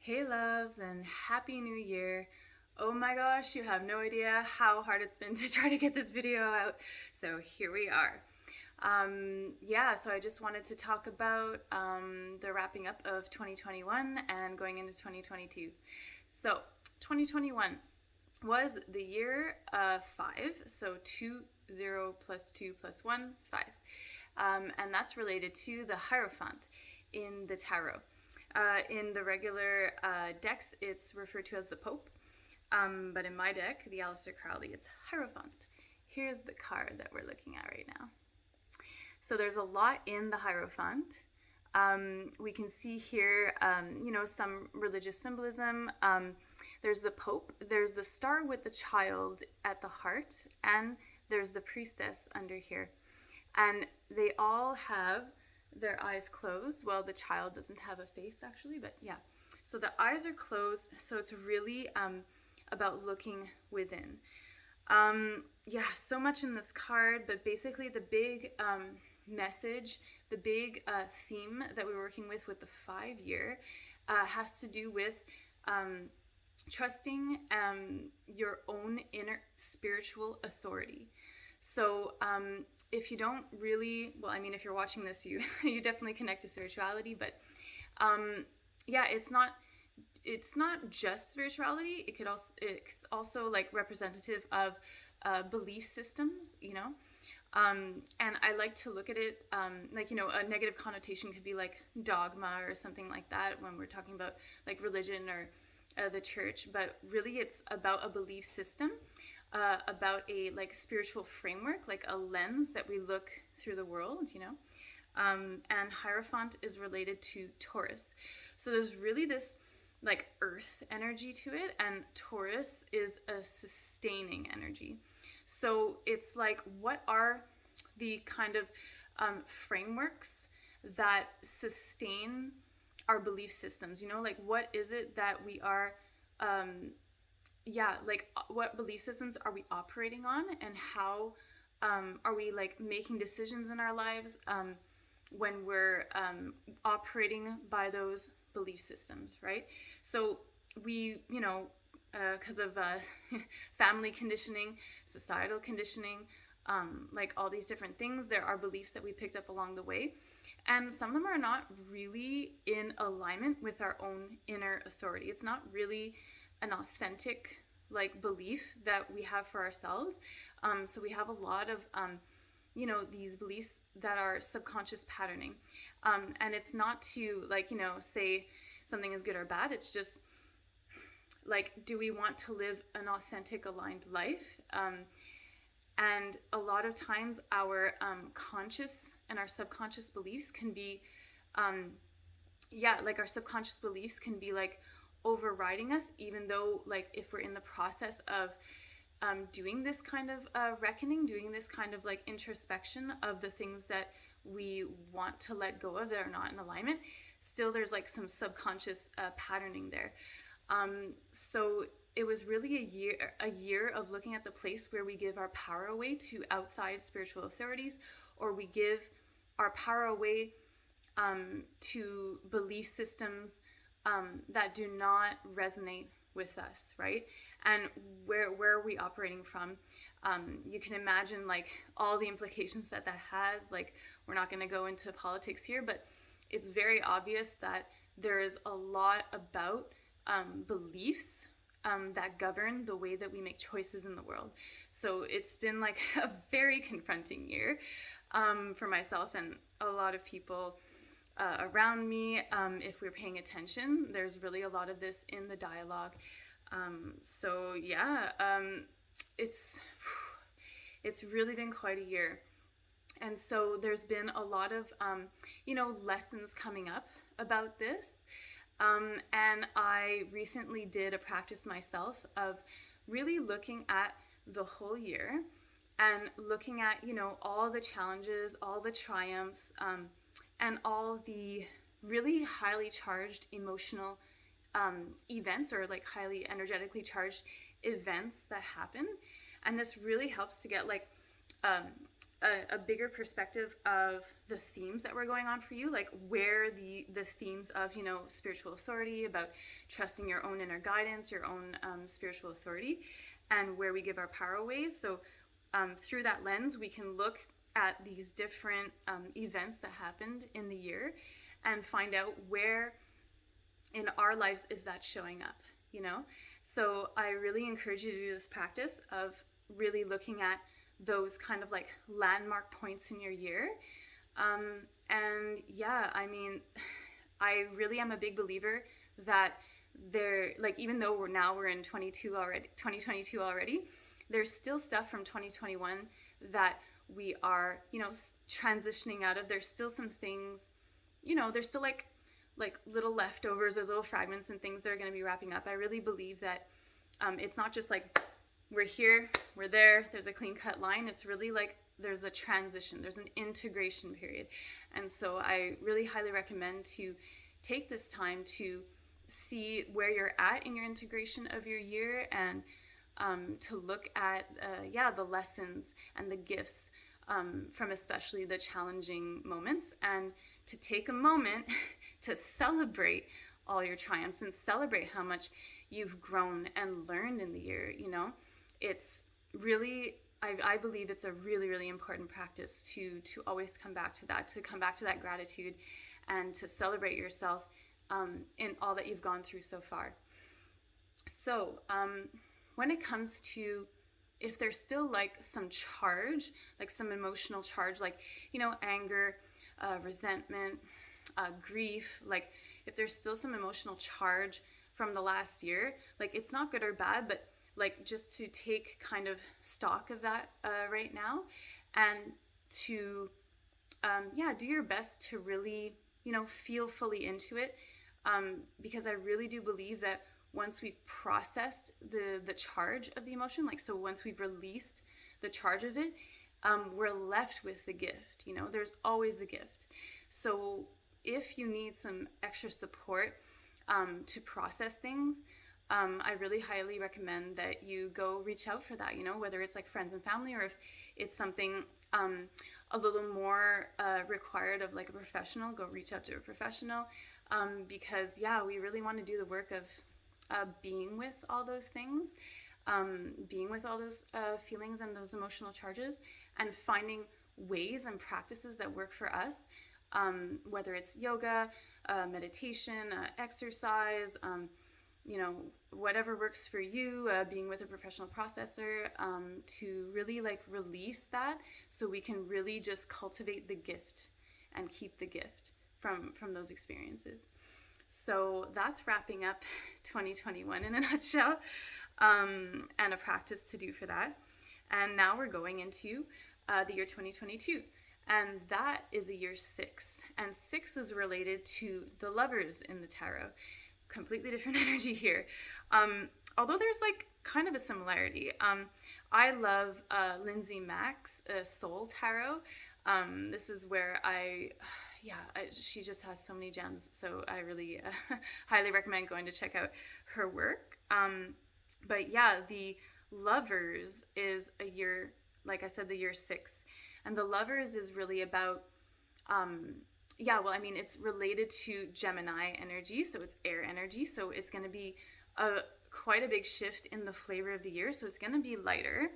Hey loves and happy new year. Oh my gosh, you have no idea how hard it's been to try to get this video out. So here we are. So I just wanted to talk about the wrapping up of 2021 and going into 2022. So 2021 was the year of 5, so 0 plus 2 plus 1, 5. And that's related to the Hierophant in the tarot. In the regular decks, it's referred to as the Pope. But in my deck, the Aleister Crowley, it's Heirophant. Here's the card that we're looking at right now. So there's a lot in the Hierophant. We can see here, some religious symbolism. There's the Pope, there's the star with the child at the heart, and there's the priestess under here. And they all have their eyes closed. Well, the child doesn't have a face actually, but yeah. So the eyes are closed, so it's really about looking within. So much in this card, but basically the big message, the big theme that we're working with the 5-year has to do with trusting your own inner spiritual authority. So if you don't really, if you're watching this, you you definitely connect to spirituality, but it's not just spirituality. It's also like representative of belief systems, and I like to look at it a negative connotation could be like dogma or something like that when we're talking about like religion or the church, but really it's about a belief system, about a like spiritual framework, like a lens that we look through the world, and Hierophant is related to Taurus. So there's really this like earth energy to it, and Taurus is a sustaining energy. So it's like, what are the kind of frameworks that sustain our belief systems? Like what is it that we are what belief systems are we operating on, and how are we like making decisions in our lives when we're operating by those belief systems, right? So we, because of family conditioning, societal conditioning, like all these different things, there are beliefs that we picked up along the way, and some of them are not really in alignment with our own inner authority. It's not really an authentic like belief that we have for ourselves. So we have a lot of these beliefs that are subconscious patterning, and it's not to say something is good or bad. It's just like, do we want to live an authentic, aligned life? And a lot of times our conscious and our subconscious beliefs can be our subconscious beliefs can be like overriding us, even though like if we're in the process of doing this kind of reckoning, doing this kind of like introspection of the things that we want to let go of that are not in alignment, still there's like some subconscious patterning there. So it was really a year of looking at the place where we give our power away to outside spiritual authorities, or we give our power away to belief systems that do not resonate with us, right? And where are we operating from? You can imagine like all the implications that has. Like, we're not going to go into politics here, but it's very obvious that there is a lot about beliefs that govern the way that we make choices in the world. So it's been like a very confronting year for myself and a lot of people around me. If we're paying attention, there's really a lot of this in the dialogue. It's really been quite a year. And so there's been a lot of, lessons coming up about this. And I recently did a practice myself of really looking at the whole year and looking at, all the challenges, all the triumphs, and all the really highly charged emotional events, or like highly energetically charged events that happen. And this really helps to get like a bigger perspective of the themes that were going on for you, like where the themes of, you know, spiritual authority, about trusting your own inner guidance, your own spiritual authority, and where we give our power away. So through that lens, we can look at these different events that happened in the year and find out where in our lives is that showing up, you know? So I really encourage you to do this practice of really looking at those kind of like landmark points in your year. And yeah, I mean, I really am a big believer that there, like, even though we're in 2022 already, there's still stuff from 2021 that we are, you know, transitioning out of. There's still some things, you know, there's still like little leftovers or little fragments and things that are going to be wrapping up. I really believe that it's not just like we're here, we're there, there's a clean cut line. It's really like there's a transition, there's an integration period. And so I really highly recommend to take this time to see where you're at in your integration of your year, and to look at the lessons and the gifts from especially the challenging moments, and to take a moment to celebrate all your triumphs and celebrate how much you've grown and learned in the year. You know, it's really, I believe it's a really, really important practice to always come back to that gratitude, and to celebrate yourself in all that you've gone through so far. So when it comes to, if there's still like some charge, like some emotional charge, like, you know, anger, resentment, grief, like if there's still some emotional charge from the last year, like it's not good or bad, but like just to take kind of stock of that right now, and to do your best to really, you know, feel fully into it, because I really do believe that once we've processed the charge of the emotion, like, so once we've released the charge of it, we're left with the gift. You know, there's always a gift. So if you need some extra support to process things, I really highly recommend that you go reach out for that, you know, whether it's like friends and family, or if it's something a little more required of like a professional, go reach out to a professional, because we really want to do the work of being with all those things, being with all those feelings and those emotional charges, and finding ways and practices that work for us, whether it's yoga, meditation, exercise, you know, whatever works for you, being with a professional processor, to really like release that, so we can really just cultivate the gift and keep the gift from those experiences. So that's wrapping up 2021 in a nutshell, and a practice to do for that. And now we're going into the year 2022. And that is a year 6. And 6 is related to the lovers in the tarot. Completely different energy here. Although there's like kind of a similarity. I love Lindsay Mack's Soul Tarot. This is where she just has so many gems. So I really highly recommend going to check out her work. But yeah, the lovers is a year, like I said, the year 6. And the lovers is really about, it's related to Gemini energy. So it's air energy. So it's going to be quite a big shift in the flavor of the year. So it's going to be lighter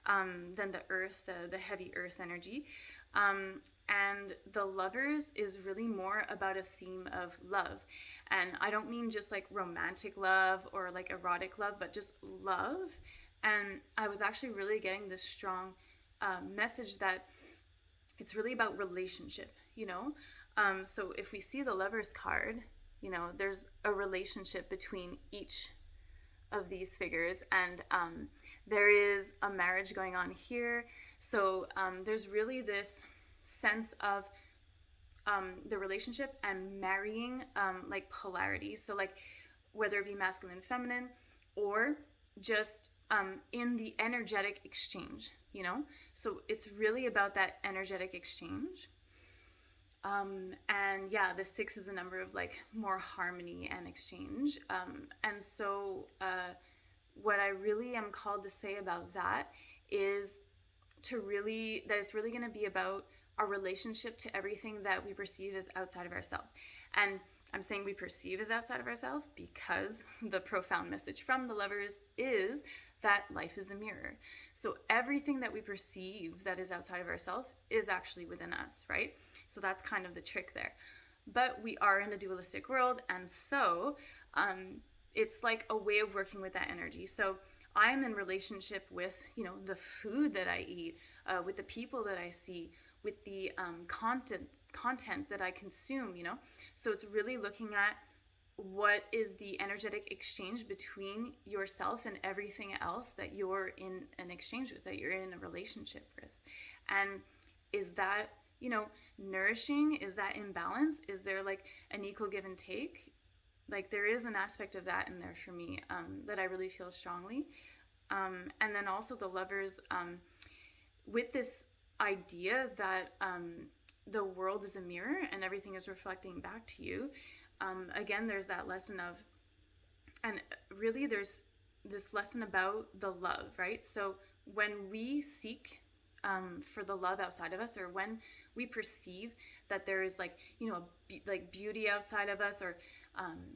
than the earth, the heavy earth energy. And the lovers is really more about a theme of love. And I don't mean just like romantic love or like erotic love, but just love. And I was actually really getting this strong message that it's really about relationship, you know? So if we see the lovers card, you know, there's a relationship between each of these figures, and there is a marriage going on here. So there's really this sense of the relationship and marrying, like polarity. So like whether it be masculine, feminine, or just in the energetic exchange, you know? So it's really about that energetic exchange. And yeah, the 6 is a number of like more harmony and exchange. And so what I really am called to say about that is that it's really going to be about our relationship to everything that we perceive as outside of ourselves. And I'm saying we perceive as outside of ourselves because the profound message from the Lovers is that life is a mirror. So everything that we perceive that is outside of ourselves is actually within us, right? So that's kind of the trick there. But we are in a dualistic world, and so it's like a way of working with that energy. So I'm in relationship with, the food that I eat, with the people that I see, with the content that I consume, So it's really looking at what is the energetic exchange between yourself and everything else that you're in an exchange with, that you're in a relationship with. And is that, nourishing? Is that in balance? Is there like an equal give and take? Like there is an aspect of that in there for me that I really feel strongly. And then also the Lovers, with this idea that the world is a mirror and everything is reflecting back to you. Again, there's that lesson of, and really there's this lesson about the love, right? So when we seek for the love outside of us, or when we perceive that there is like, like beauty outside of us, or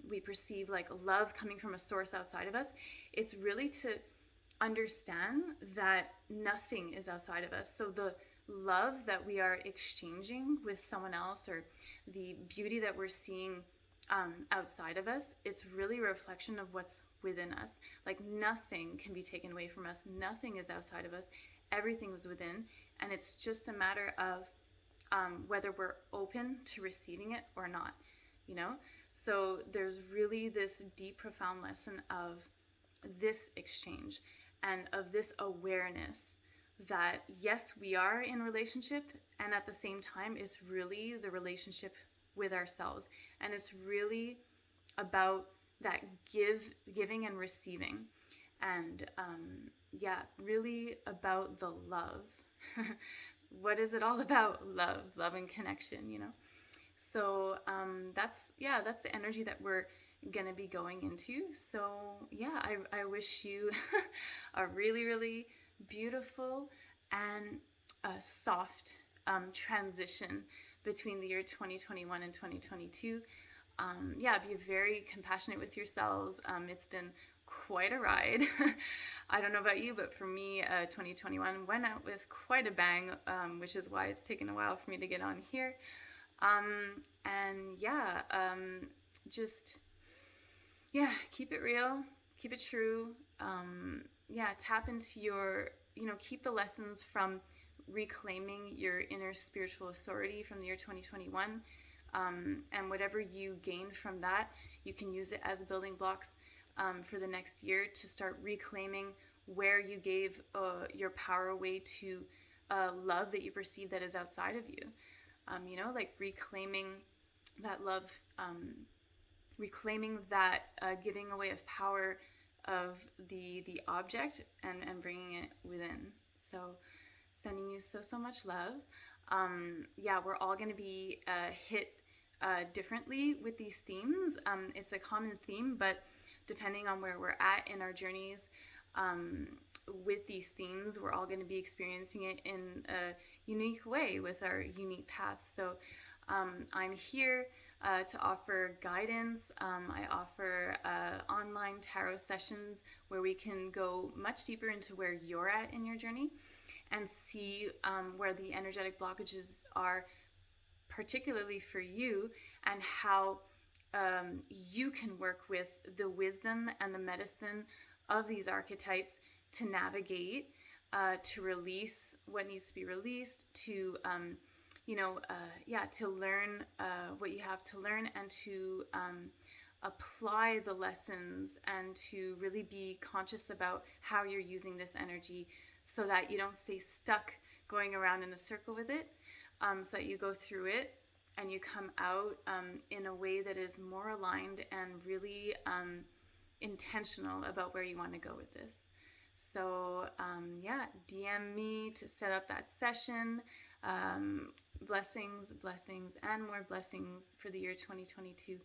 we perceive like love coming from a source outside of us, it's really to understand that nothing is outside of us. So the love that we are exchanging with someone else, or the beauty that we're seeing outside of us, it's really a reflection of what's within us. Like nothing can be taken away from us. Nothing is outside of us. Everything was within. And it's just a matter of whether we're open to receiving it or not, So there's really this deep, profound lesson of this exchange and of this awareness that yes, we are in relationship, and at the same time it's really the relationship with ourselves, and it's really about that giving and receiving, and really about the love. What is it all about? Love and connection, So that's the energy that we're gonna be going into. So I wish you a really, really beautiful and soft transition between the year 2021 and 2022. Be very compassionate with yourselves. It's been quite a ride. I don't know about you, but for me, 2021 went out with quite a bang, which is why it's taken a while for me to get on here. Keep it real, keep it true. Tap into your, keep the lessons from reclaiming your inner spiritual authority from the year 2021. And whatever you gain from that, you can use it as building blocks for the next year to start reclaiming where you gave your power away to love that you perceive that is outside of you. Like reclaiming that love, reclaiming that giving away of power of the object and bringing it within. So sending you so much love. We're all going to be hit differently with these themes. It's a common theme, but depending on where we're at in our journeys with these themes, we're all going to be experiencing it in a unique way with our unique paths. So I'm here to offer guidance. I offer online tarot sessions where we can go much deeper into where you're at in your journey and see where the energetic blockages are, particularly for you, and how you can work with the wisdom and the medicine of these archetypes to navigate, to release what needs to be released, to to learn what you have to learn, and to apply the lessons, and to really be conscious about how you're using this energy so that you don't stay stuck going around in a circle with it, so that you go through it and you come out in a way that is more aligned and really intentional about where you want to go with this. So DM me to set up that session. Blessings, and more blessings for the year 2022.